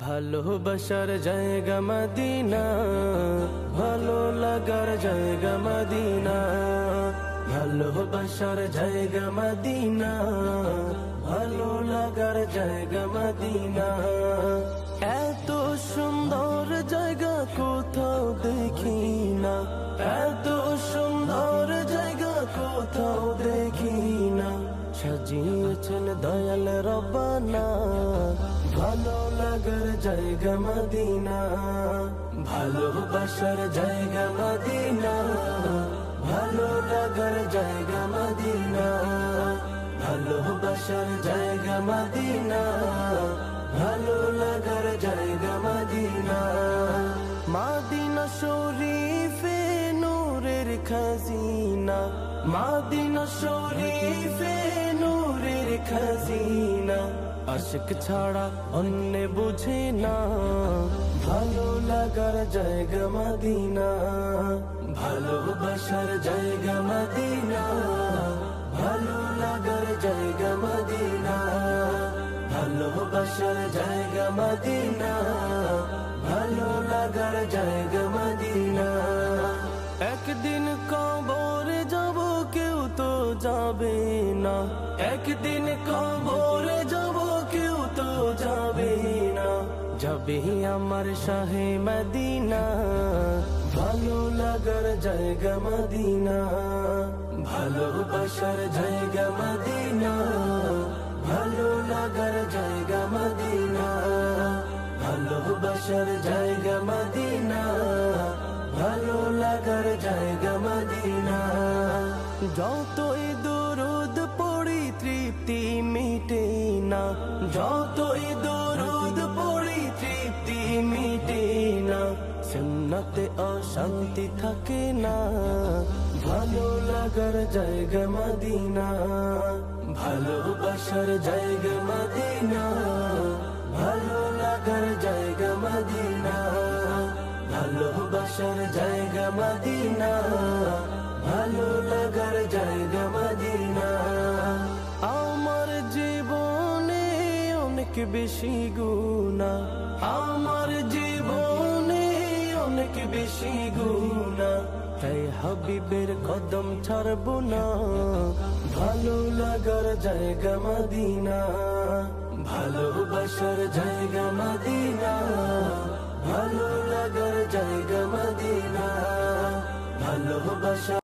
ভালোবাসার জায়গা মদিনা, ভালো লাগার জায়গা মদিনা। ভালোবাসার জায়গা মদিনা, ভালো লাগার জায়গা মদিনা। এত সুন্দর জায়গা কোথাও দেখি না, এত সুন্দর জায়গা কোথাও দেখি না। সাজিয়েছেন দয়াল রব্বানা, ভালো লাগার জায়গা মদিনা। ভালোবাসার জায়গা মদিনা, ভালো লাগার জায়গা মদিনা। ভালোবাসার জায়গা মদিনা, ভালো লাগার জায়গা মদিনা। মদিনা শরীফে নূরের খাজিনা, মদিনা শরীফে নূরের খাজিনা। আশিক ছাড়া অন্য বুঝে না, ভালো লাগার জায়গা মদিনা। ভালোবাসার জায়গা মদিনা, ভালো লাগার জায়গা মদিনা। ভালোবাসার জায়গা মদিনা, ভালো লাগার জায়গা মদিনা। একদিন কবরে যাব কেউ তো যাবে না, একদিন কবরে যাব কেউ তো যাবে না। যাবে আমার শাহে মদিনা, ভালো লাগার জায়গা মদিনা। ভালোবাসার জায়গা মদিনা, ভালো লাগার জায়গা মদিনা। ভালোবাসার জায়গা মদিনা, ভালো লাগার জায়গা মদিনা। যতই দরুদ পড়ি তৃপ্তি মিটে না, যতই দরুদ পড়ি তৃপ্তি মিটে না। সুন্নতে অশান্তি থাকে না, ভালো লাগার জায়গা মদিনা। ভালোবাসার জায়গা মদিনা, ভালো লাগার জায়গা মদিনা। ভালোবাসার জায়গা মদিনা, ভালো লাগার জায়গা মদিনা। আমার জীবনে অনেক বেশি গুনাহ, আমার জীবনে অনেক বেশি গুনাহ। তাই হাবিবের কদম ছাড়বো না, ভালো লাগার জায়গা মদিনা। ভালোবাসার জায়গা মদিনা, ভালো লাগার জায়গা মদিনা। ভালোবাসা